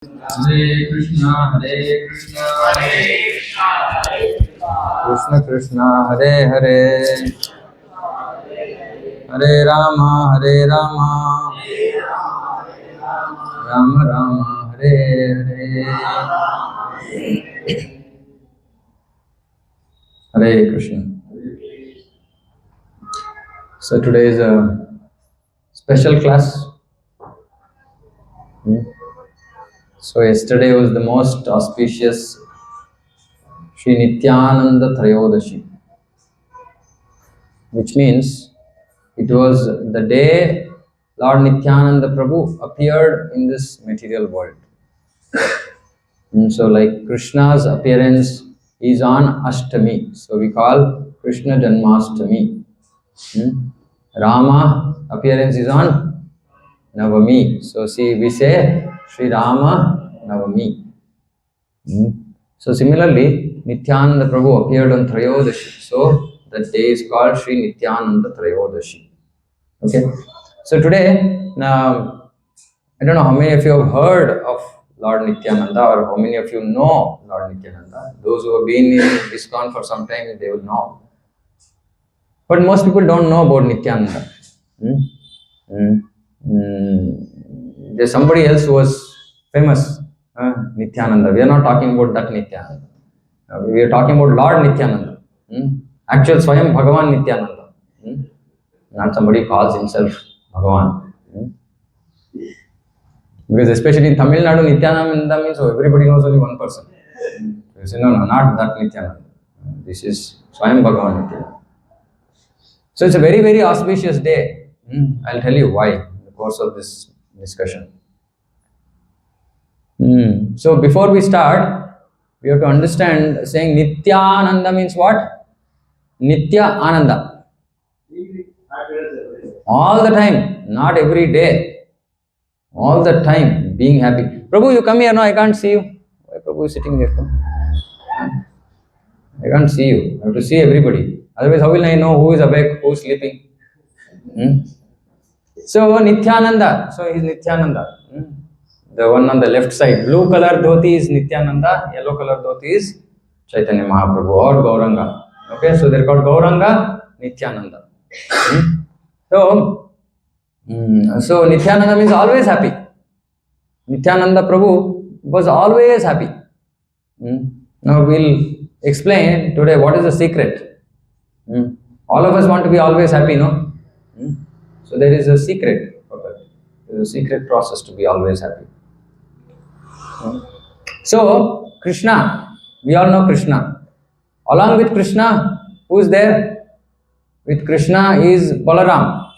Hare Krishna, Hare Krishna, Krishna Krishna, Hare Hare, Hare Rama, Hare Rama, Rama Rama, Hare Hare. Hare Krishna. So today is a special class. So yesterday was the most auspicious Sri Nityananda Trayodashi, which means it was the day Lord Nityananda Prabhu appeared in this material world. So like Krishna's appearance is on Ashtami, so we call Krishna Janmashtami. Rama appearance is on Navami, so see we say Sri Rama Navami. So similarly, Nityananda Prabhu appeared on Trayodashi, so that day is called Sri Nityananda Trayodashi. Okay, so today, now I don't know how many of you have heard of Lord Nityananda or how many of you know Lord Nityananda. Those who have been in ISKCON for some time, they will know. But most people don't know about Nityananda. There's somebody else who was famous, Nityananda. We are not talking about that Nityananda. We are talking about Lord Nityananda. Actual Swayam Bhagavan Nityananda. Not somebody who calls himself Bhagavan. Because especially in Tamil Nadu, Nityananda means everybody knows only one person. You say, no, not that Nityananda. This is Swayam Bhagavan Nityananda. So it's a very, very auspicious day. I'll tell you why in the course of this discussion. So before we start, we have to understand saying Nityananda means what? Nitya Ananda. All the time, not every day. All the time, being happy. Prabhu, you come here. No, I can't see you. Why Prabhu is sitting there? I can't see you. I have to see everybody. Otherwise, how will I know who is awake, who is sleeping? So, Nityananda. So, he is Nityananda. The one on the left side. Blue color dhoti is Nityananda. Yellow color dhoti is Chaitanya Mahaprabhu or Gauranga. Okay, so they're called Gauranga, Nityananda. So Nityananda means always happy. Nityananda Prabhu was always happy. Now we'll explain today what is the secret. All of us want to be always happy, no? So there is a secret for that. There is a secret process to be always happy. So Krishna, we all know Krishna. Along with Krishna, who is there? With Krishna is Balaram.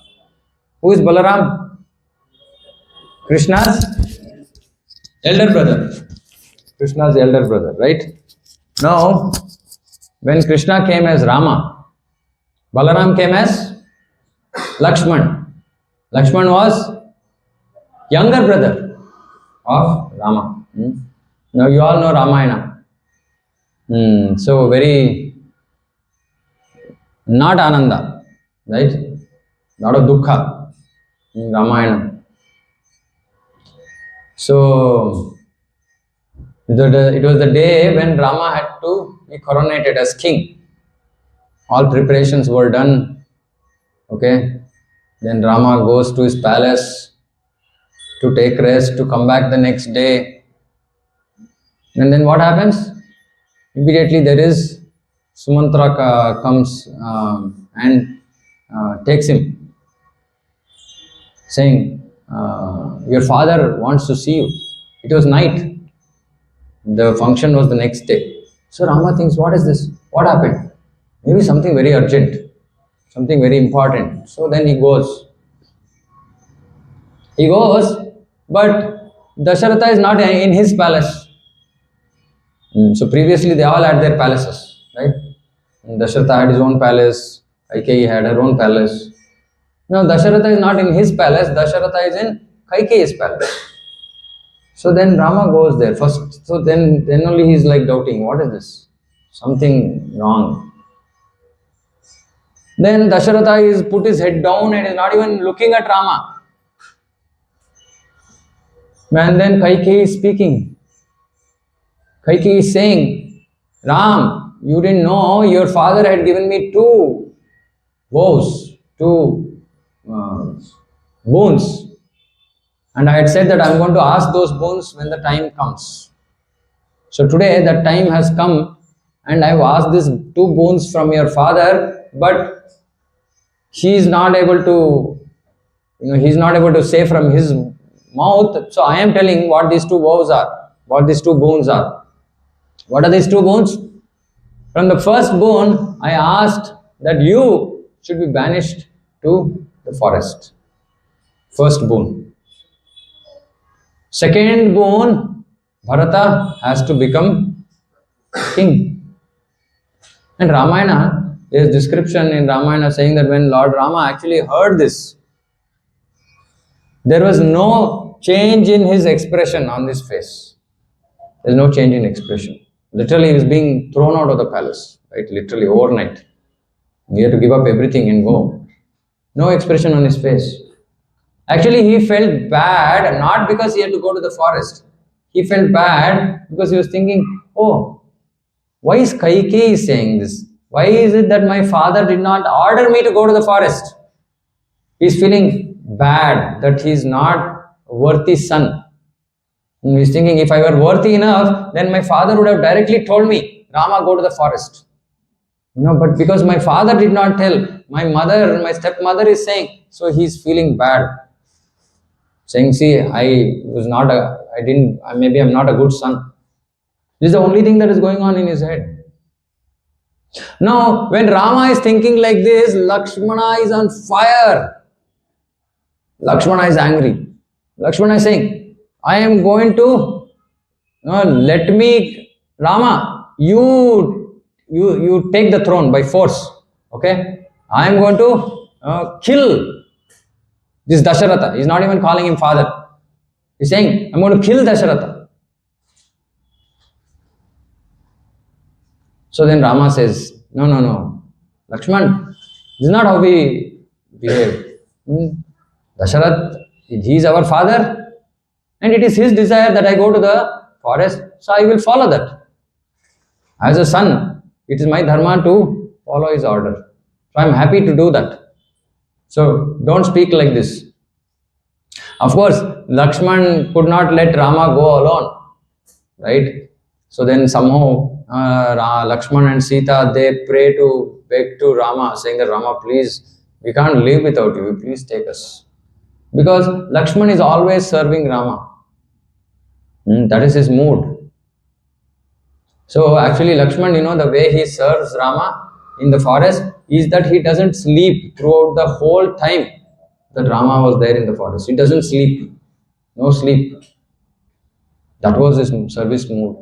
Who is Balaram? Krishna's elder brother. Krishna's elder brother, right? Now, when Krishna came as Rama, Balaram came as Lakshman. Lakshman was younger brother of Rama. Now you all know Ramayana. So very not Ananda, right? Lot of dukkha in Ramayana. So it was the day when Rama had to be coronated as king. All preparations were done. Okay. Then Rama goes to his palace to take rest, to come back the next day. And then what happens? Immediately there is Sumantra comes and takes him, saying, your father wants to see you. It was night. The function was the next day. So Rama thinks, what is this? What happened? Maybe something very urgent, something very important. So then he goes. He goes, but Dasharatha is not in his palace. So previously they all had their palaces, right? Dasharatha had his own palace, Kaikeyi had her own palace. Now Dasharatha is not in his palace, Dasharatha is in Kaikeyi's palace. So then Rama goes there first. So then only he is like doubting, what is this? Something wrong. Then Dasharatha is put his head down and is not even looking at Rama. And then Kaikeyi is speaking. Kaikeyi is saying, Ram, you didn't know your father had given me two vows, two boons. And I had said that I'm going to ask those boons when the time comes. So today that time has come and I've asked these two boons from your father, but he is not able to, he's not able to say from his mouth. So I am telling what these two vows are, what these two boons are. What are these two boons? From the first boon, I asked that you should be banished to the forest. First boon. Second boon, Bharata has to become king. And Ramayana, there's description in Ramayana saying that when Lord Rama actually heard this, there was no change in his expression on his face. There's no change in expression. Literally, he was being thrown out of the palace, right? Literally, overnight. He had to give up everything and go. No expression on his face. Actually, he felt bad, not because he had to go to the forest. He felt bad because he was thinking, oh, why is Kaikeyi saying this? Why is it that my father did not order me to go to the forest? He's feeling bad that he's not a worthy son. And he's thinking, if I were worthy enough, then my father would have directly told me, Rama, go to the forest. But because my father did not tell, my mother, my stepmother is saying, so he's feeling bad. Saying, see, maybe I'm not a good son. This is the only thing that is going on in his head. Now, when Rama is thinking like this, Lakshmana is on fire. Lakshmana is angry. Lakshmana is saying, I am going to, Rama, you take the throne by force. Okay? I am going to kill this Dasharatha. He's not even calling him father. He's saying, I'm going to kill Dasharatha. So then Rama says, no, Lakshman, this is not how we behave. Dasharath, he is our father, and it is his desire that I go to the forest, so I will follow that. As a son, it is my dharma to follow his order. So I am happy to do that. So don't speak like this. Of course, Lakshman could not let Rama go alone, right? So then somehow Lakshman and Sita, they beg to Rama, saying that Rama, please, we can't live without you, please take us. Because Lakshman is always serving Rama. That is his mood. So actually Lakshman, the way he serves Rama in the forest is that he doesn't sleep throughout the whole time that Rama was there in the forest. He doesn't sleep. No sleep. That was his service mood.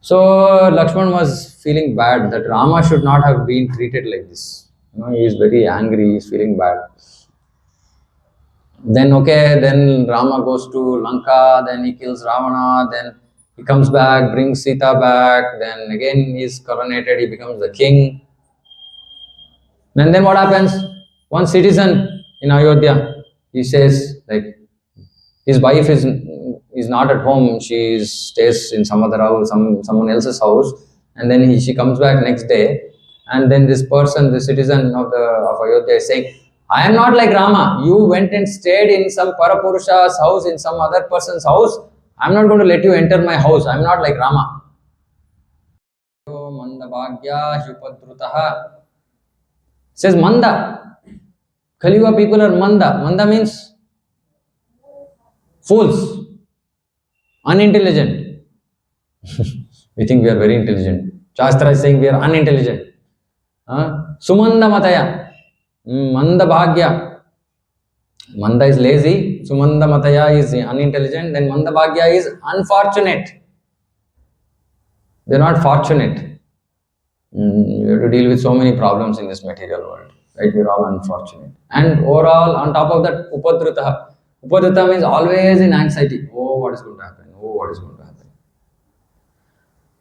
So Lakshman was feeling bad that Rama should not have been treated like this. He is very angry, he is feeling bad. Then Rama goes to Lanka, then he kills Ravana, then he comes back, brings Sita back, then again he is coronated, he becomes the king. And then what happens? One citizen in Ayodhya, he says, like, his wife is not at home, she stays in some other house, someone else's house, and then she comes back next day, and then this person, the citizen of Ayodhya is saying, I am not like Rama, you went and stayed in some Parapurusha's house, in some other person's house, I am not going to let you enter my house, I am not like Rama. Says Manda. Kali-yuga people are Manda. Manda means fools, unintelligent. We think we are very intelligent. Shastra is saying we are unintelligent. Sumanda Mataya, Manda Bhagya. Manda is lazy, Sumanda Mataya is unintelligent, then Manda Bhagya is unfortunate. They are not fortunate. We have to deal with so many problems in this material world. Right? We are all unfortunate. And overall, on top of that, Upadrita. Upadrita means always in anxiety. Oh, what is going to happen? Oh, what is going to happen?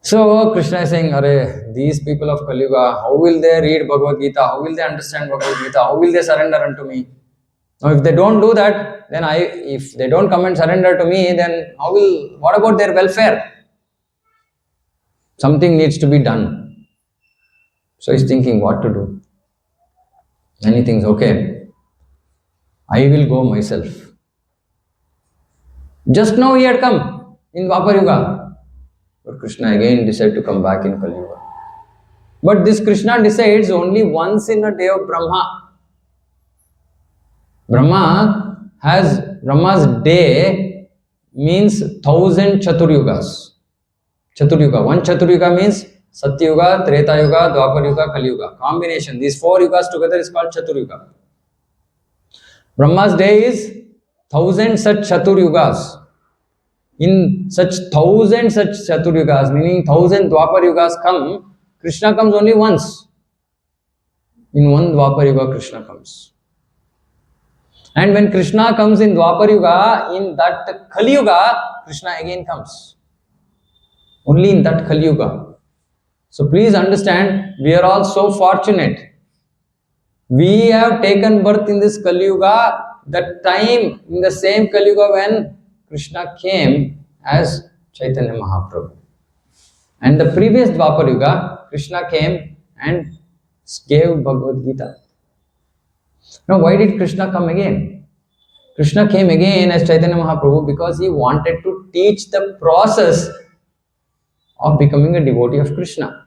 So Krishna is saying, these people of Kali Yuga, how will they read Bhagavad Gita? How will they understand Bhagavad Gita? How will they surrender unto me? Now, if they don't do that, then if they don't come and surrender to me, then what about their welfare? Something needs to be done. So he's thinking what to do. Then he thinks, okay, I will go myself. Just now he had come in Dwapar Yuga. But Krishna again decided to come back in Kali Yuga. But this Krishna decides only once in a day of Brahma. Brahma's day means 1,000 Chaturyugas. Chaturyuga. One Chaturyuga means Satyuga, Treta Yuga, Dwapar Yuga, Kali Yuga. Combination. These 4 yugas together is called Chaturyuga. Brahma's day is 1,000 such Chaturyugas. In such 1,000 such Chaturyugas, meaning 1,000 Dwapar Yugas come, Krishna comes only once. In one Dwapar Yuga, Krishna comes. And when Krishna comes in Dwapar Yuga, in that Kali Yuga, Krishna again comes. Only in that Kali Yuga. So please understand, we are all so fortunate. We have taken birth in this Kali Yuga, that time in the same Kali Yuga when Krishna came as Chaitanya Mahaprabhu. And the previous Dwapar Yuga, Krishna came and gave Bhagavad Gita. Now, why did Krishna come again? Krishna came again as Chaitanya Mahaprabhu because he wanted to teach the process of becoming a devotee of Krishna.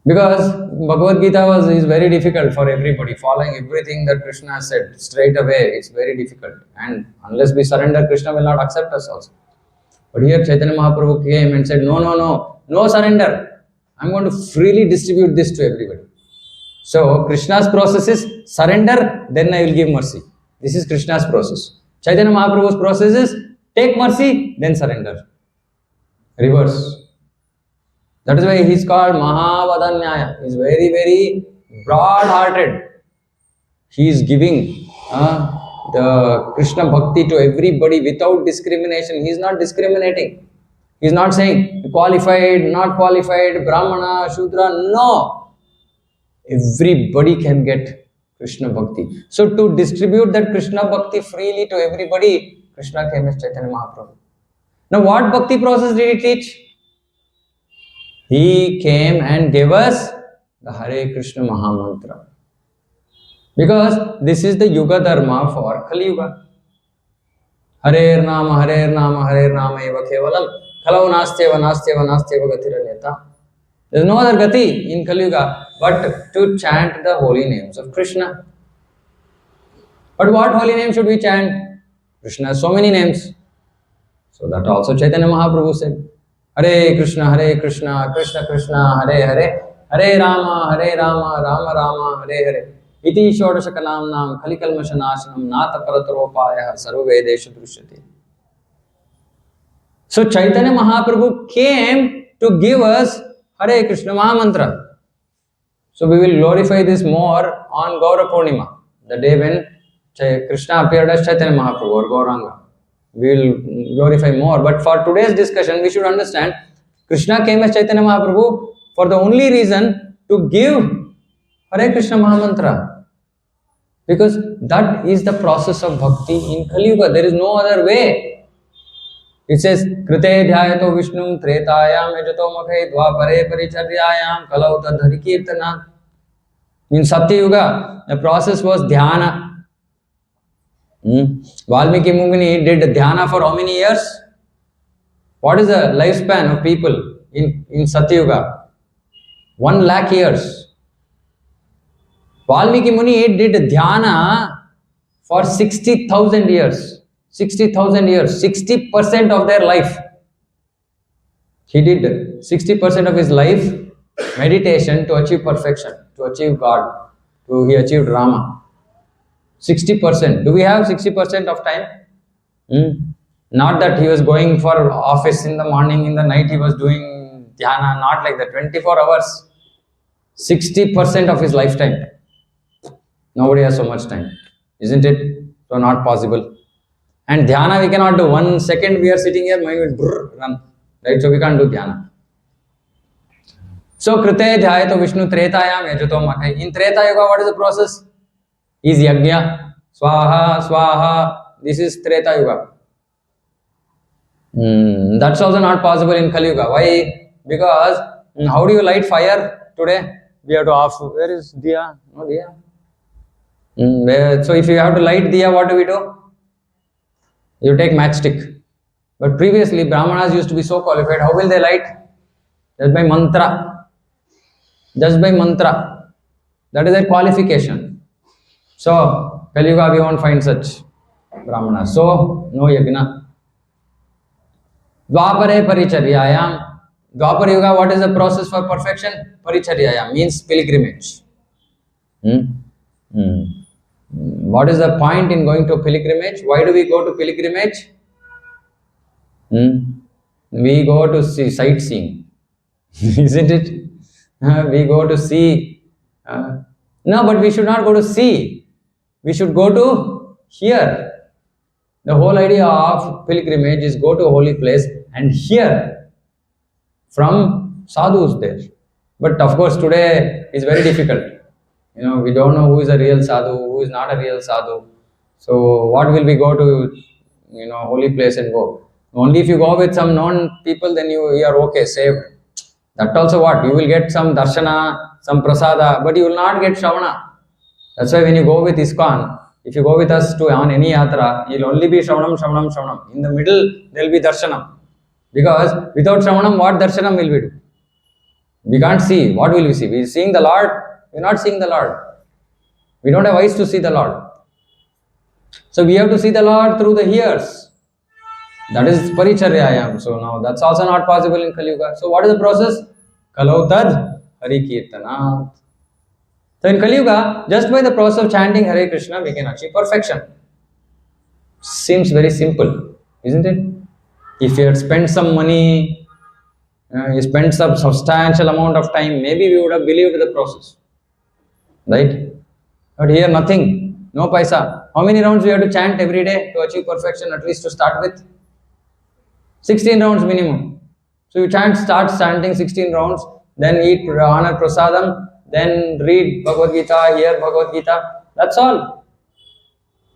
Because Bhagavad Gita is very difficult for everybody. Following everything that Krishna said straight away, it's very difficult. And unless we surrender, Krishna will not accept us also. But here Chaitanya Mahaprabhu came and said, no surrender. I'm going to freely distribute this to everybody. So Krishna's process is surrender, then I will give mercy. This is Krishna's process. Chaitanya Mahaprabhu's process is take mercy, then surrender. Reverse. That is why he is called Mahavadanyaya. He is very, very broad-hearted. He is giving the Krishna Bhakti to everybody without discrimination. He is not discriminating. He is not saying qualified, not qualified, Brahmana, Shudra. No. Everybody can get Krishna Bhakti. So to distribute that Krishna Bhakti freely to everybody, Krishna came as Chaitanya Mahaprabhu. Now what Bhakti process did he teach? He came and gave us the Hare Krishna Mahamantra. Because this is the Yuga Dharma for Kali Yuga. Hare Nama, Hare Nama, Hare Nama eva kevalam. Kalau nastyeva, nastyeva, nastyeva gatiranyata. There is no other gati in Kali Yuga but to chant the holy names of Krishna. But what holy name should we chant? Krishna has so many names. So that also Chaitanya Mahaprabhu said. Hare Krishna, Krishna Krishna, Hare Hare, Hare Rama, Rama Rama, Hare Hare. Iti Shodashakalam Nam Kalikalmashanashanam Nata Parataropaya Sarva Vedesha Drushyate. So Chaitanya Mahaprabhu came to give us Hare Krishna Mahamantra. So we will glorify this more on Gaura Purnima, the day when Krishna appeared as Chaitanya Mahaprabhu or Gauranga. We will glorify more. But for today's discussion, we should understand Krishna came as Chaitanya Mahaprabhu for the only reason to give Hare Krishna Mahamantra. Because that is the process of bhakti in Kali Yuga. There is no other way. It says, Krite dhyayato Vishnum Tretayam Ejato Makhe Dvapare Paricharyayam Kalau Tadhari Kirtana. In Satya Yuga, the process was dhyana. Valmiki Muni did dhyana for how many years? What is the lifespan of people in Satya Yuga? 1 lakh years. Valmiki Muni did dhyana for 60,000 years. 60,000 years. 60% of their life. He did 60% of his life meditation to achieve perfection, to achieve God. He achieved Rama. 60%. Do we have 60% of time? Not that he was going for office in the morning, in the night he was doing dhyana, not like that. 24 hours. 60% of his lifetime. Nobody has so much time. Isn't it? So not possible. And dhyana we cannot do. 1 second we are sitting here, mind will run. Right? So we can't do dhyana. So Krite dhyayato Vishnu Tretayam Yajato Makhe. In Treta Yuga, what is the process? Is Yajna. Swaha, Swaha. This is Treta Yuga. That's also not possible in Kali Yuga. Why? Because how do you light fire today? We have to off. Where is Diya? No Diya. So if you have to light Diya, what do we do? You take matchstick. But previously, Brahmanas used to be so qualified. How will they light? Just by mantra. Just by mantra. That is their qualification. So, Kali Yuga, we won't find such Brahmanas. So, no yajna. Dwapare paricharyayam. Dwapar Yuga, what is the process for perfection? Paricharyayam means pilgrimage. What is the point in going to pilgrimage? Why do we go to pilgrimage? We go to see sightseeing, isn't it? We go to see. No, but we should not go to see. We should go to hear. The whole idea of pilgrimage is go to a holy place and hear from sadhus there. But of course, today is very difficult. We don't know who is a real sadhu, who is not a real sadhu. So, what will we go to, holy place and go? Only if you go with some known people, then you are okay, saved. That also what? You will get some darshana, some prasada, but you will not get shravana. That's why when you go with ISKCON, if you go with us to on any yatra, you will only be shravanam, shravanam, shravanam. In the middle, there will be darshanam. Because without shravanam, what darshanam will we do? We can't see. What will we see? We are seeing the Lord. We are not seeing the Lord. We don't have eyes to see the Lord. So we have to see the Lord through the ears. That is paricharyayam. So now that's also not possible in Kali Yuga. So what is the process? Kalau tad Hari Kirtanat. So in Kali Yuga, just by the process of chanting Hare Krishna, we can achieve perfection. Seems very simple, isn't it? If you had spent some money, you spent some substantial amount of time, maybe we would have believed the process. Right? But here nothing, no paisa. How many rounds we have to chant every day to achieve perfection, at least to start with? 16 rounds minimum. So you start chanting 16 rounds, then eat honor prasadam, then read Bhagavad Gita, hear Bhagavad Gita. That's all.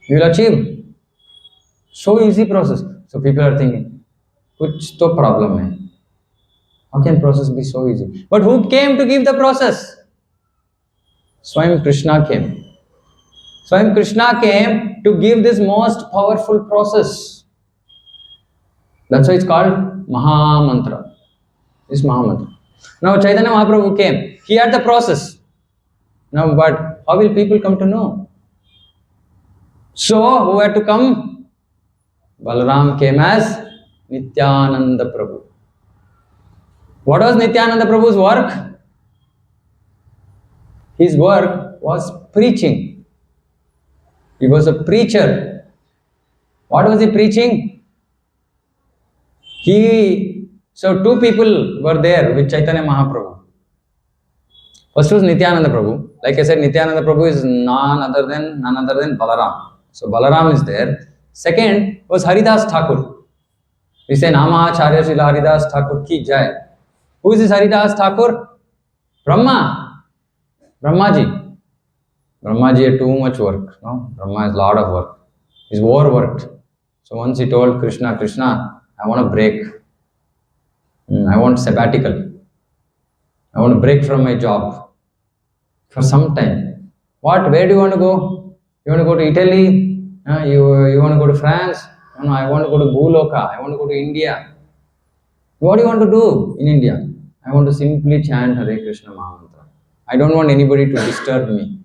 You will achieve. So easy process. So people are thinking, kuch to problem hai. How can process be so easy? But who came to give the process? Swayam Krishna came. Swayam Krishna came to give this most powerful process. That's why it's called Maha Mantra. This Maha Mantra. Now Chaitanya Mahaprabhu came. He had the process. Now, but how will people come to know? So, who had to come? Balaram came as Nityananda Prabhu. What was Nityananda Prabhu's work? His work was preaching. He was a preacher. What was he preaching? So two people were there with Chaitanya Mahaprabhu. First was Nityananda Prabhu. Like I said, Nityananda Prabhu is none other than Balaram. So Balaram is there. Second was Haridas Thakur. We say Nama Acharya Srila Haridas Thakur ki jai. Who is this Haridas Thakur? Brahma. Brahmaji. Brahmaji had too much work. No? Brahma has a lot of work. He's overworked. So once he told Krishna, Krishna, I want a break. I want sabbatical. I want to break from my job for some time. What? Where do you want to go? You want to go to Italy? You want to go to France? No, I want to go to Bhuloka. I want to go to India. What do you want to do in India? I want to simply chant Hare Krishna Mahamantra. I don't want anybody to disturb me.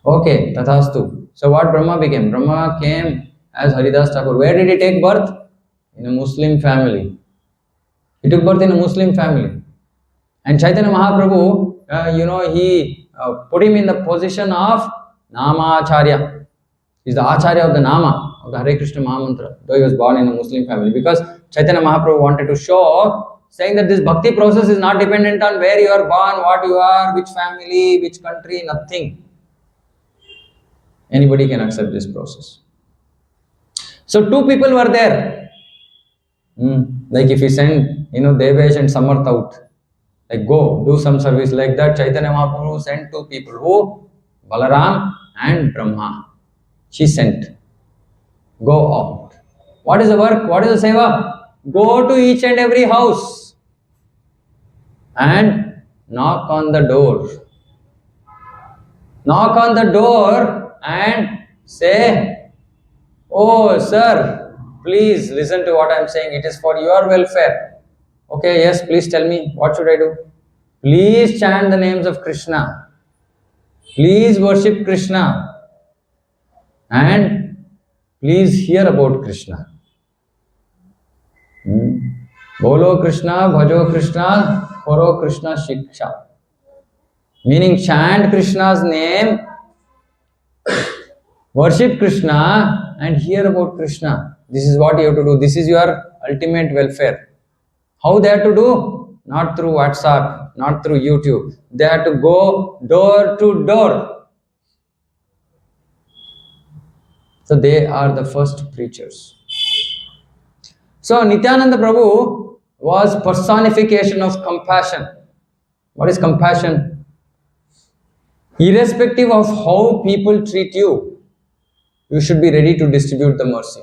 Okay, tathastu. So what Brahma became? Brahma came as Haridas Thakur. Where did he take birth? In a Muslim family. He took birth in a Muslim family. And Chaitanya Mahaprabhu, he put him in the position of Nama Acharya. He's the Acharya of the Nama, of the Hare Krishna Mahamantra, though he was born in a Muslim family. Because Chaitanya Mahaprabhu wanted to show, saying that this bhakti process is not dependent on where you are born, what you are, which family, which country, nothing. Anybody can accept this process. So two people were there. Like if you send, Devesh and Samarth out, like go, do some service like that, Chaitanya Mahaprabhu sent two people. Who? Balaram and Brahma. she sent. Go out. What is the work? What is the seva? Go to each and every house and knock on the door. Knock on the door and say, oh, sir, please listen to what I am saying. It is for your welfare. Okay, yes, please tell me, what should I do? Please chant the names of Krishna. Please worship Krishna. And please hear about Krishna. Bolo Krishna, bhajo Krishna, karo Krishna shiksha. Meaning chant Krishna's name, worship Krishna and hear about Krishna. This is what you have to do. This is your ultimate welfare. How they have to do? Not through WhatsApp, not through YouTube. They have to go door to door. So they are the first preachers. So Nityananda Prabhu was personification of compassion. What is compassion? Irrespective of how people treat you, you should be ready to distribute the mercy.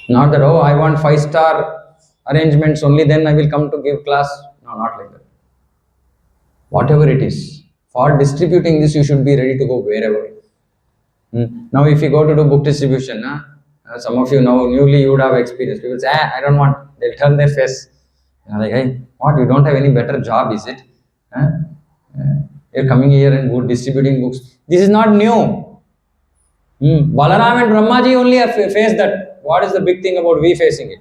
Not that, oh, I want 5-star arrangements, only then I will come to give class. No, not like that. Whatever it is, for distributing this, you should be ready to go wherever. Now, if you go to do book distribution, some of you know, newly you would have experience. People say, I don't want. They'll turn their face. Like, hey, what? You don't have any better job, is it? You're coming here and distributing books. This is not new. Balaram and Brahmaji only have faced that. What is the big thing about we facing it?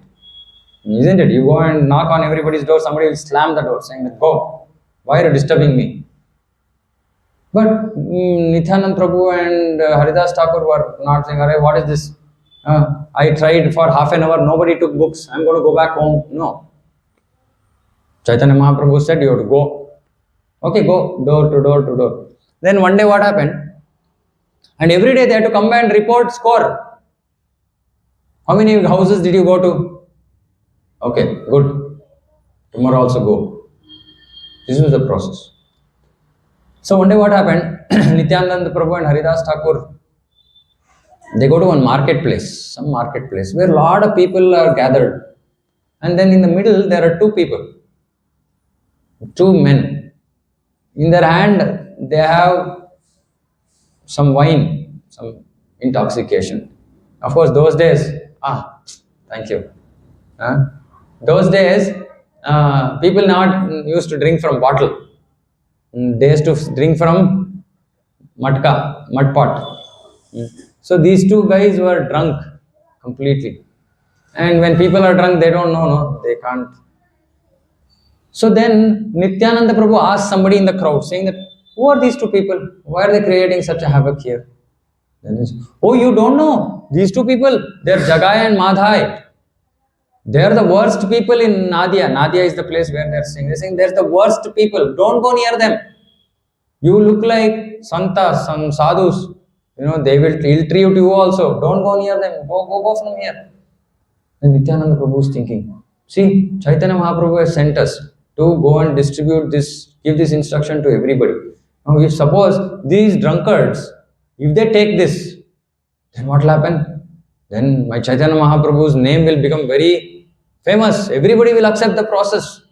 Isn't it? You go and knock on everybody's door, somebody will slam the door saying that, go. Why are you disturbing me? But Nityananda Prabhu and Haridas Thakur were not saying, what is this? I tried for half an hour, nobody took books. I'm going to go back home. No. Chaitanya Mahaprabhu said you have to go. Okay, go door to door to door. Then one day what happened? And every day they had to come and report score. How many houses did you go to? Okay, good. Tomorrow also go. This was the process. So one day what happened? Nityananda Prabhu and Haridas Thakur, they go to one marketplace, some marketplace, where a lot of people are gathered. And then in the middle, there are two people, two men. In their hand, they have some wine, some intoxication. Of course, those days, thank you. Those days, people not used to drink from bottle. They used to drink from mud pot. So these two guys were drunk completely. And when people are drunk, they don't know, no, they can't. So then Nityananda Prabhu asked somebody in the crowd, saying that, who are these two people? Why are they creating such a havoc here? Then he said, oh, you don't know? These two people, they're Jagai and Madhai. They're the worst people in Nadia. Nadia is the place where they're saying. They're saying, they're the worst people. Don't go near them. You look like santas, some sadhus. They will ill-treat you also. Don't go near them. Go from here. And Nityananda Prabhu is thinking, see, Chaitanya Mahaprabhu has sent us to go and distribute this, give this instruction to everybody. Now, if suppose these drunkards, if they take this, then what will happen? Then my Chaitanya Mahaprabhu's name will become very famous. Everybody will accept the process.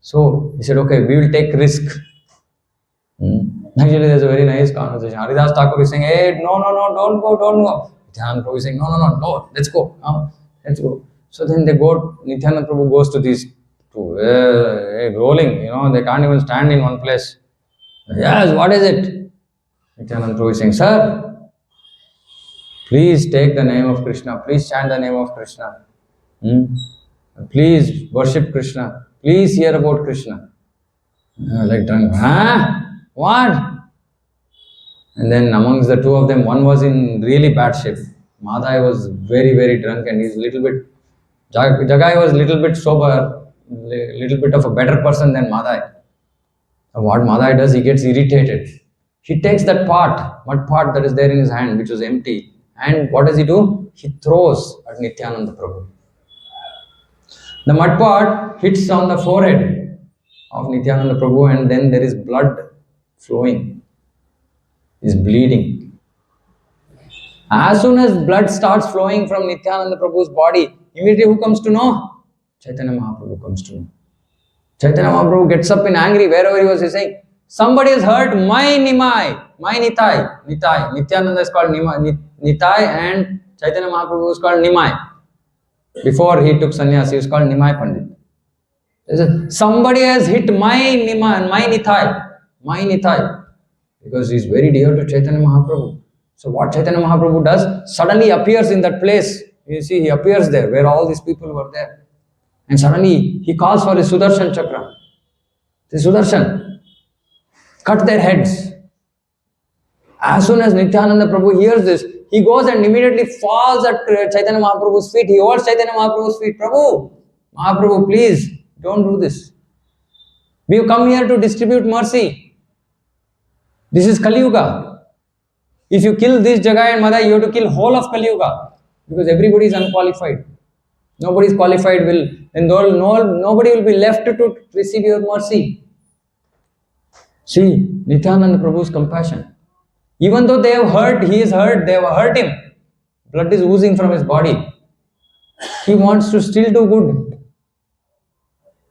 So he said, okay, we will take risk. Actually, there's a very nice conversation. Haridas Thakur is saying, hey, no, don't go. Nityananda Prabhu is saying, no, let's go. Let's go. So then Nityananda Prabhu goes to these two, rolling, they can't even stand in one place. Yes, what is it? Nityananda Prabhu is saying, sir, please take the name of Krishna. Please chant the name of Krishna. Please worship Krishna. Please hear about Krishna. Like drunk. What? And then amongst the two of them, one was in really bad shape. Madhai was very, very drunk and he's little bit, Jagai was little bit sober, little bit of a better person than Madhai. And what Madhai does, he gets irritated. He takes that mud pot that is there in his hand, which was empty. And what does he do? He throws at Nityananda Prabhu. The mud pot hits on the forehead of Nityananda Prabhu and then there is blood flowing. He's bleeding. As soon as blood starts flowing from Nityananda Prabhu's body, immediately who comes to know? Chaitanya Mahaprabhu comes to know. Chaitanya Mahaprabhu gets up in angry wherever he was saying, somebody has hurt my Nimai, my Nitai. Nitai. Nityananda is called Nitai and Chaitanya Mahaprabhu is called Nimai. Before he took sannyas, he was called Nimai Pandit. Somebody has hit my Nimai, my Nitai. Because he is very dear to Chaitanya Mahaprabhu. So what Chaitanya Mahaprabhu does, suddenly appears in that place. You see, he appears there where all these people were there. And suddenly he calls for his Sudarshan Chakra. The Sudarshan, cut their heads. As soon as Nityananda Prabhu hears this, he goes and immediately falls at Chaitanya Mahaprabhu's feet. He holds Chaitanya Mahaprabhu's feet. Mahaprabhu, please, don't do this. We have come here to distribute mercy. This is Kali Yuga. If you kill this Jagai and Madai, you have to kill whole of Kali Yuga. Because everybody is unqualified. Nobody is qualified, then nobody will be left to receive your mercy. See, Nityananda Prabhu's compassion. Even though they have hurt, he is hurt, they have hurt him. Blood is oozing from his body. He wants to still do good.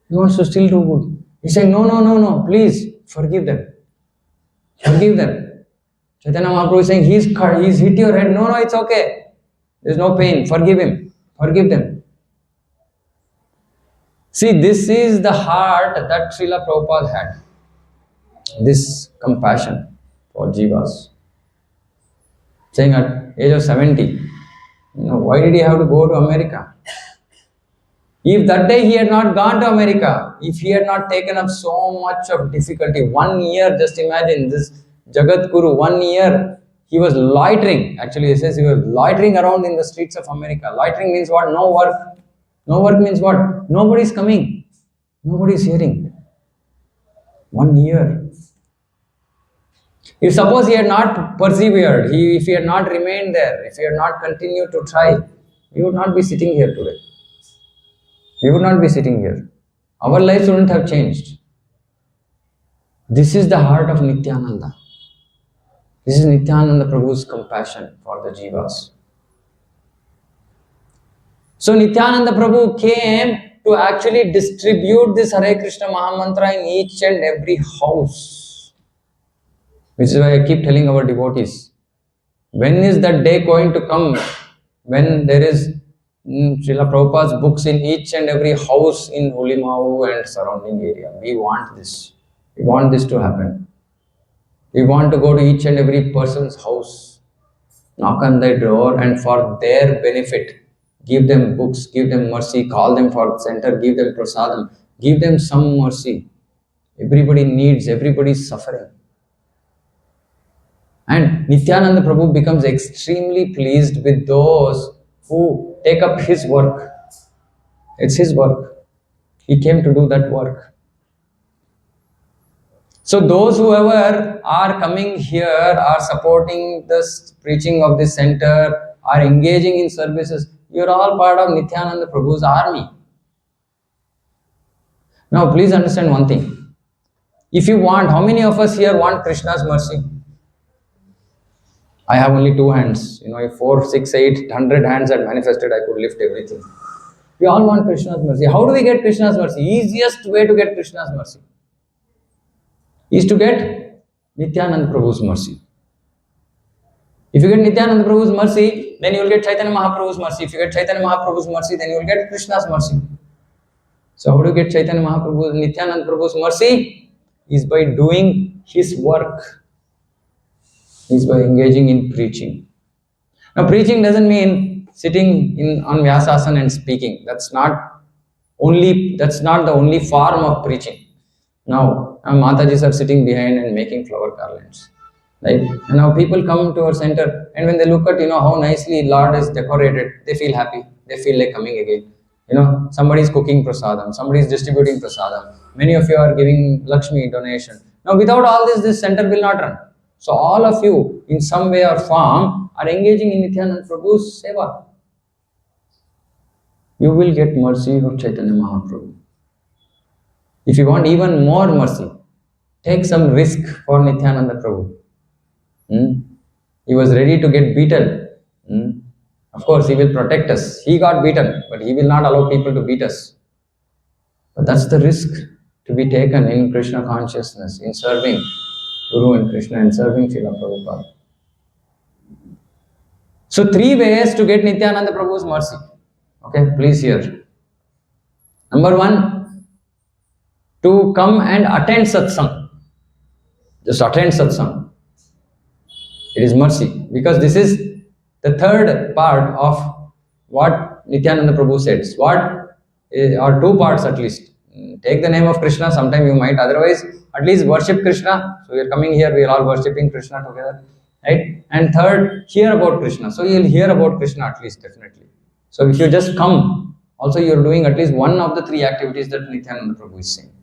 He wants to still do good. He's saying, no, please, forgive them. Forgive them. Chaitanya Mahaprabhu is saying, he's hit your head. No, it's okay. There's no pain. Forgive him. Forgive them. See, this is the heart that Srila Prabhupada had. This compassion for jivas. Saying at age of 70, why did he have to go to America? If that day he had not gone to America, if he had not taken up so much of difficulty, 1 year, just imagine this Jagat Guru, 1 year, he was loitering. Actually, he says he was loitering around in the streets of America. Loitering means what? No work. No work means what? Nobody is coming. Nobody is hearing. 1 year. If suppose he had not persevered, if he had not remained there, if he had not continued to try, we would not be sitting here today. We would not be sitting here. Our lives wouldn't have changed. This is the heart of Nityananda. This is Nityananda Prabhu's compassion for the jivas. So Nityananda Prabhu came to actually distribute this Hare Krishna Mahamantra in each and every house. Which is why I keep telling our devotees, when is that day going to come when there is Srila Prabhupada's books in each and every house in Ulimau and surrounding area? We want this. We want this to happen. We want to go to each and every person's house, knock on their door, and for their benefit, give them books, give them mercy, call them for center, give them prasadam, give them some mercy. Everybody needs, everybody is suffering. And Nityananda Prabhu becomes extremely pleased with those who take up his work. It's his work. He came to do that work. So those whoever are coming here, are supporting this preaching of this center, are engaging in services, you're all part of Nityananda Prabhu's army. Now please understand one thing. If you want, how many of us here want Krishna's mercy? I have only 2 hands. If 4, 6, 8, 100 hands had manifested, I could lift everything. We all want Krishna's mercy. How do we get Krishna's mercy? Easiest way to get Krishna's mercy is to get Nityananda Prabhu's mercy. If you get Nityananda Prabhu's mercy, then you will get Chaitanya Mahaprabhu's mercy. If you get Chaitanya Mahaprabhu's mercy, then you will get Krishna's mercy. So how do you get Chaitanya Mahaprabhu's, Nityananda Prabhu's mercy? Is by doing his work. Is by engaging in preaching. Now preaching doesn't mean sitting on Vyasasana and speaking. That's not the only form of preaching. Now Matajis are sitting behind and making flower garlands. Right? And now people come to our center, and when they look at how nicely Lord is decorated, they feel happy. They feel like coming again. Somebody is cooking prasadam, somebody is distributing prasadam. Many of you are giving Lakshmi donation. Now without all this center will not run. So all of you, in some way or form, are engaging in Nityananda Prabhu's seva. You will get mercy of Chaitanya Mahaprabhu. If you want even more mercy, take some risk for Nityananda Prabhu. He was ready to get beaten. Of course, he will protect us. He got beaten, but he will not allow people to beat us. But that's the risk to be taken in Krishna consciousness, in serving Guru and Krishna and serving Srila Prabhupada. So 3 ways to get Nityananda Prabhu's mercy. Okay, please hear. Number 1, to come and attend satsang. Just attend satsang. It is mercy, because this is the third part of what Nityananda Prabhu says. What or 2 parts at least. Take the name of Krishna, sometime you might, otherwise at least worship Krishna. So we are coming here, we are all worshipping Krishna together, right? And third, hear about Krishna. So you will hear about Krishna at least, definitely. So if you just come, also you are doing at least one of the 3 activities that Nityananda Prabhu is saying.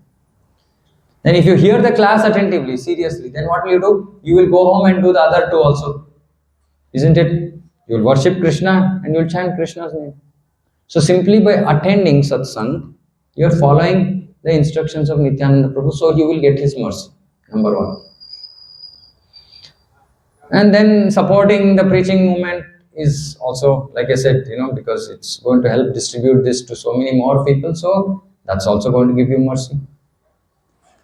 Then if you hear the class attentively, seriously, then what will you do? You will go home and do the other 2 also. Isn't it? You will worship Krishna and you will chant Krishna's name. So simply by attending satsang, you are following the instructions of Nityananda Prabhu, so you will get his mercy. Number 1. And then supporting the preaching movement is also, like I said, because it's going to help distribute this to so many more people, so that's also going to give you mercy.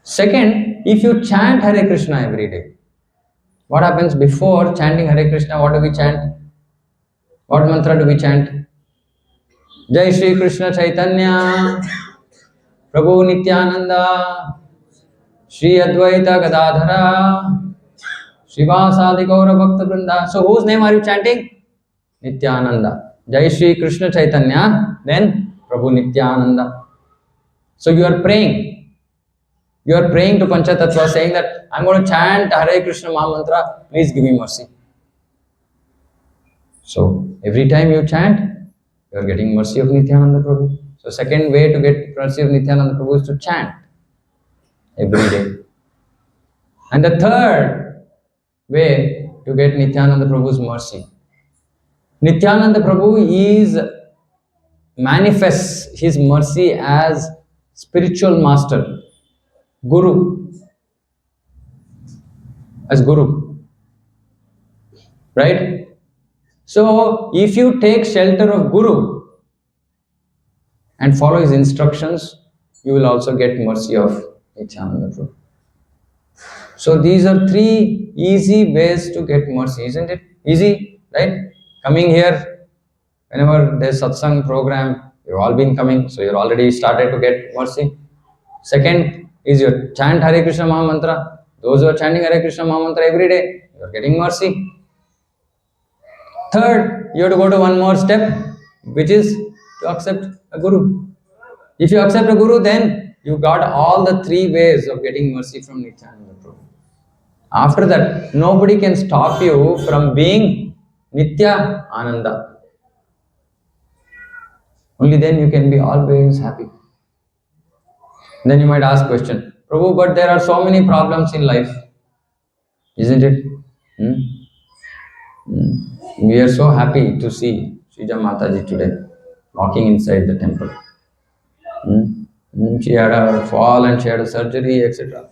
Second, if you chant Hare Krishna every day, what happens before chanting Hare Krishna? What do we chant? What mantra do we chant? Jai Shri Krishna Chaitanya Prabhu Nityananda Shri Advaita Gadadhara Srivasadi Gaura Bhakta Vrinda. So whose name are you chanting? Nityananda. Jai Shri Krishna Chaitanya, then Prabhu Nityananda. So you are praying. You are praying to Panchatattva, saying that I am going to chant Hare Krishna Maha Mantra, please give me mercy. So every time you chant, you are getting mercy of Nityananda Prabhu. So second way to get mercy of Nityananda Prabhu is to chant every day. And the third way to get Nityananda Prabhu's mercy. Nityananda Prabhu manifests his mercy as spiritual master, Guru, as Guru, right? So if you take shelter of Guru and follow his instructions, you will also get mercy of Nityananda Prabhu. So these are 3 easy ways to get mercy, isn't it? Easy, right? Coming here, whenever there's satsang program, you've all been coming, so you're already started to get mercy. Second is your chant Hare Krishna Maha Mantra. Those who are chanting Hare Krishna Maha Mantra every day, you are getting mercy. Third, you have to go to one more step, which is to accept a Guru. If you accept a Guru, then you got all the 3 ways of getting mercy from Nityananda Prabhu. After that, nobody can stop you from being Nitya Ananda. Only then you can be always happy. Then you might ask question, Prabhu, but there are so many problems in life, isn't it? We are so happy to see Srija Mataji today walking inside the temple. She had a fall and she had a surgery, etc.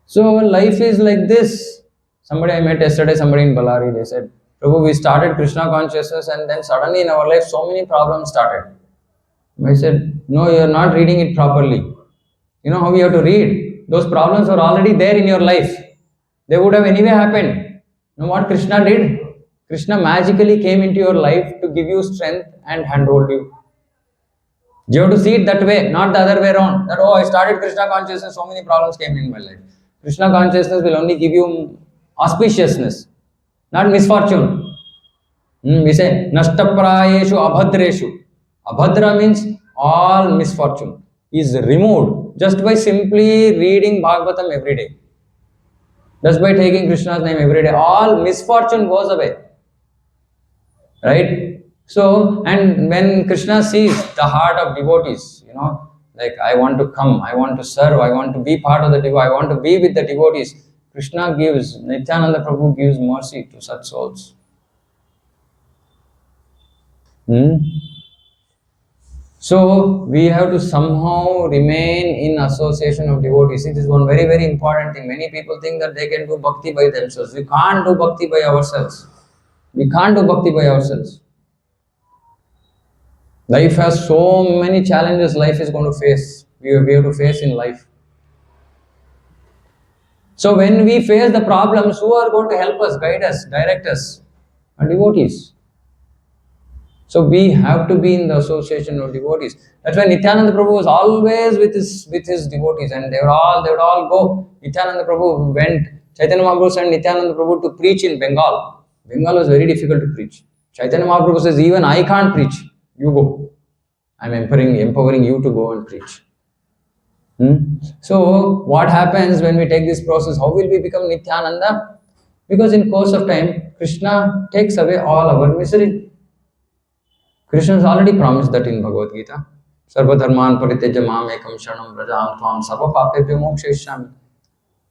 So life is like this. Somebody I met yesterday, somebody in Ballari, they said, Prabhu, we started Krishna consciousness and then suddenly in our life so many problems started. I said, no, you are not reading it properly. You know how you have to read? Those problems are already there in your life. They would have anyway happened. You know what Krishna did? Krishna magically came into your life to give you strength and handhold you. You have to see it that way, not the other way around. That, I started Krishna consciousness, so many problems came in my life. Krishna consciousness will only give you auspiciousness, not misfortune. We say, Nashtaprayeshu abhadreshu. Abhadra means all misfortune is removed just by simply reading Bhagavatam every day. Just by taking Krishna's name every day, all misfortune goes away. Right? So, and when Krishna sees the heart of devotees, like I want to come, I want to serve, I want to be part of the devotee, I want to be with the devotees, Krishna gives, Nityananda Prabhu gives mercy to such souls. So, we have to somehow remain in association of devotees. It is one very, very important thing. Many people think that they can do bhakti by themselves. We can't do bhakti by ourselves. We can't do bhakti by ourselves. Life has so many challenges life is going to face. We have to face in life. So when we face the problems, who are going to help us, guide us, direct us? Our devotees. So we have to be in the association of devotees. That's why Nityananda Prabhu was always with his devotees, and they would all go. Nityananda Prabhu went, Chaitanya Mahaprabhu sent Nityananda Prabhu to preach in Bengal. Bengal was very difficult to preach. Chaitanya Mahaprabhu says, even I can't preach. You go. I'm empowering you to go and preach. So what happens when we take this process? How will we become Nityananda? Because in course of time, Krishna takes away all our misery. Krishna has already promised that in Bhagavad Gita. Sarva dharman parityaja mam ekam sharanam vrajam tvam sarva papebhyo mokshayishyami.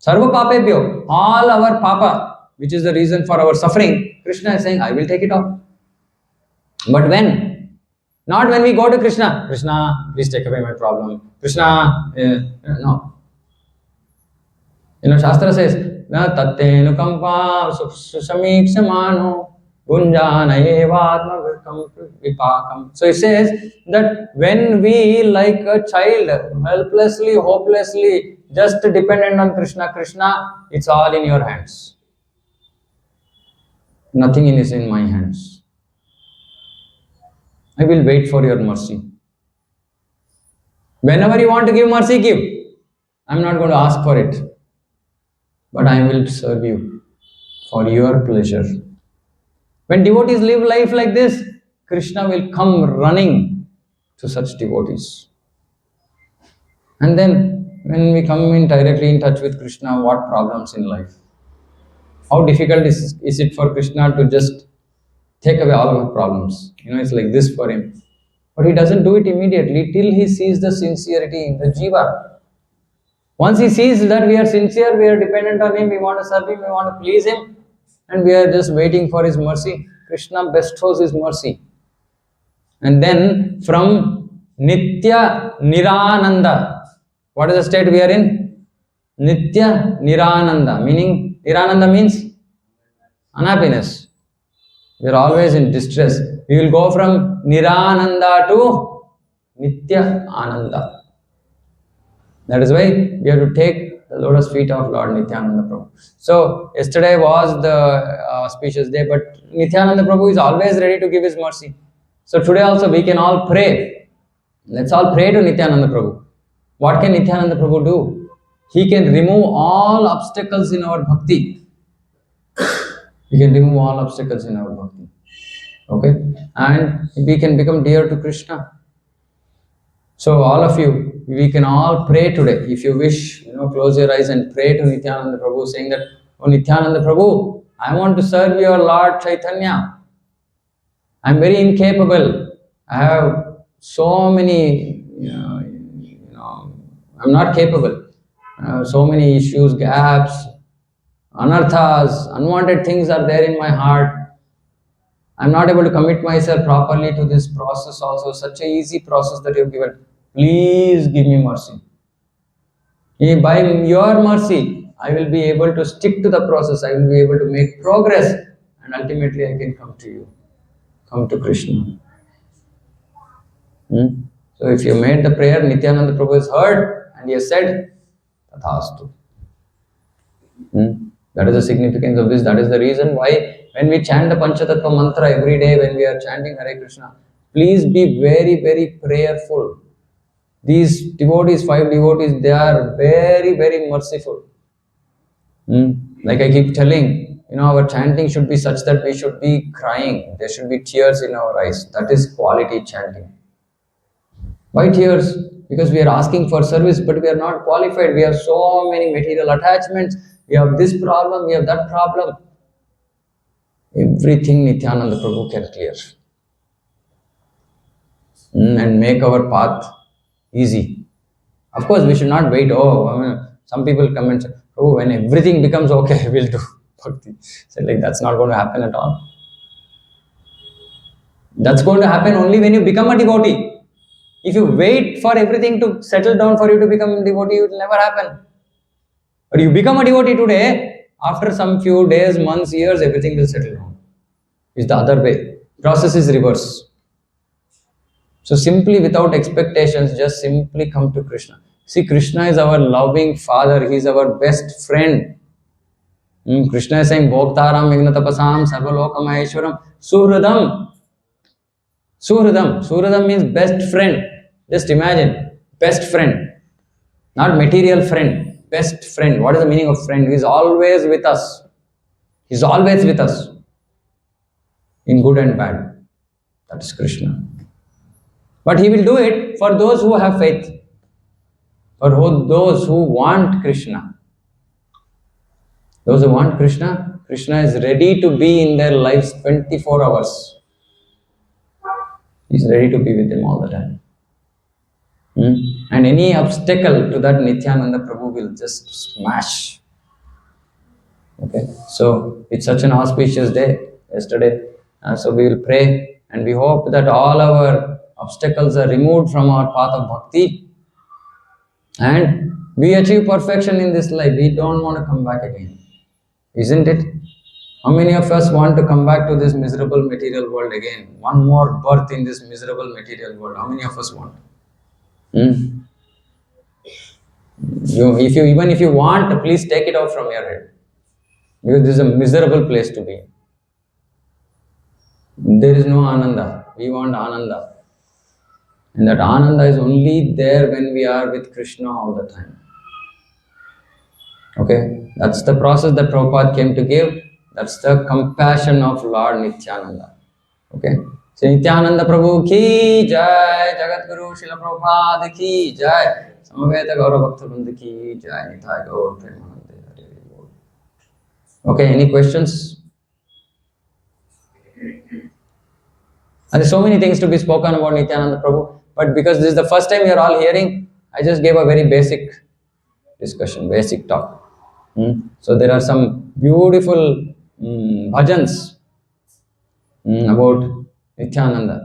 Sarva papebhyo, all our papa, which is the reason for our suffering, Krishna is saying, I will take it off. But when? Not when we go to Krishna. Krishna, please take away my problem. Krishna, no. Shastra says, na tattenu kampa susamiksamano gunjana evatma vipakam. So it says that when we, like a child, helplessly, hopelessly, just dependent on Krishna, Krishna, it's all in your hands. Nothing is in my hands. I will wait for your mercy. Whenever you want to give mercy, give. I'm not going to ask for it. But I will serve you for your pleasure. When devotees live life like this, Krishna will come running to such devotees. And then, when we come in directly in touch with Krishna, what problems in life? How difficult is it for Krishna to just take away all our problems? It's like this for him. But he doesn't do it immediately till he sees the sincerity in the jiva. Once he sees that we are sincere, we are dependent on him, we want to serve him, we want to please him, and we are just waiting for his mercy, Krishna bestows his mercy. And then from Nitya Nirananda, what is the state we are in? Nitya Nirananda, meaning Nirananda means unhappiness. We are always in distress. We will go from Nirananda to Nitya Ananda. That is why we have to take the lotus feet of Lord Nityananda Prabhu. So, yesterday was the auspicious day, but Nityananda Prabhu is always ready to give his mercy. So, today also we can all pray. Let's all pray to Nityananda Prabhu. What can Nityananda Prabhu do? He can remove all obstacles in our bhakti. He can remove all obstacles in our bhakti. Okay? And we can become dear to Krishna. So all of you, we can all pray today. If you wish, close your eyes and pray to Nityananda Prabhu, saying that, oh Nityananda Prabhu, I want to serve your Lord Chaitanya. I'm very incapable. I have so many, I'm not capable. So many issues, gaps, anarthas, unwanted things are there in my heart. I'm not able to commit myself properly to this process also, such an easy process that you have given. Please give me mercy. By your mercy, I will be able to stick to the process. I will be able to make progress, and ultimately I can come to you, come to Krishna. So if you made the prayer, Nityananda Prabhu has heard and he has said, Tathastu. That is the significance of this. That is the reason why when we chant the Panchatattva mantra every day, when we are chanting Hare Krishna, please be very, very prayerful. These devotees, 5 devotees, they are very, very merciful. Like I keep telling, our chanting should be such that we should be crying. There should be tears in our eyes. That is quality chanting. Why tears? Because we are asking for service, but we are not qualified. We have so many material attachments. We have this problem, we have that problem. Everything Nityananda Prabhu can clear. And make our path easy. Of course, we should not wait. Some people come and say, oh, when everything becomes okay, we'll do bhakti. So that's not going to happen at all. That's going to happen only when you become a devotee. If you wait for everything to settle down for you to become a devotee, it will never happen. But you become a devotee today, after some few days, months, years, everything will settle down. It's the other way. Process is reverse. So simply without expectations, just simply come to Krishna. See, Krishna is our loving father. He is our best friend. Krishna is saying, Bhoktaram, Vignatapasam, Sarvalokam, Aishwaram, Suhridam. Suhridam. Suhridam means best friend. Just imagine, best friend. Not material friend, best friend. What is the meaning of friend? He is always with us. He is always with us. In good and bad. That is Krishna. But he will do it for those who have faith. For those who want Krishna. Those who want Krishna, Krishna is ready to be in their lives 24 hours. He is ready to be with them all the time. And any obstacle to that Nityananda Prabhu will just smash. Okay, so it's such an auspicious day yesterday. So we will pray and we hope that all our obstacles are removed from our path of bhakti and we achieve perfection in this life. We don't want to come back again. Isn't it? How many of us want to come back to this miserable material world again? One more birth in this miserable material world. How many of us want? Even if you want, please take it off from your head. Because this is a miserable place to be. There is no Ananda. We want Ananda. And that Ananda is only there when we are with Krishna all the time. Okay? That's the process that Prabhupada came to give. That's the compassion of Lord Nityananda. Okay? So Nityananda Prabhu ki jai, Jagat Guru Srila Prabhupada ki jai, Samaveta Gaura Bhakta Vrinda ki jai, Nithai Gaur Premanande Hari Bol. Okay, any questions? And there's so many things to be spoken about Nityananda Prabhu, but because this is the first time you're all hearing, I just gave a very basic discussion, basic talk. So there are some beautiful bhajans about Nityananda.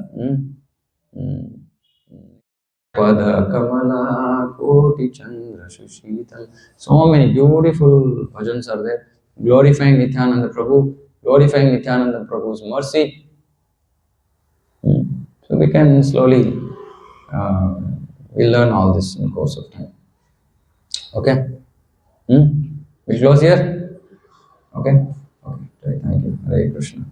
Pada Kamala Koti Chandra Shushital. So many beautiful bhajans are there, glorifying Nityananda Prabhu, glorifying Nityananda Prabhu's mercy. So we can slowly, we'll learn all this in the course of time. Okay? We'll close here? Okay? Okay, thank you. Hare Krishna.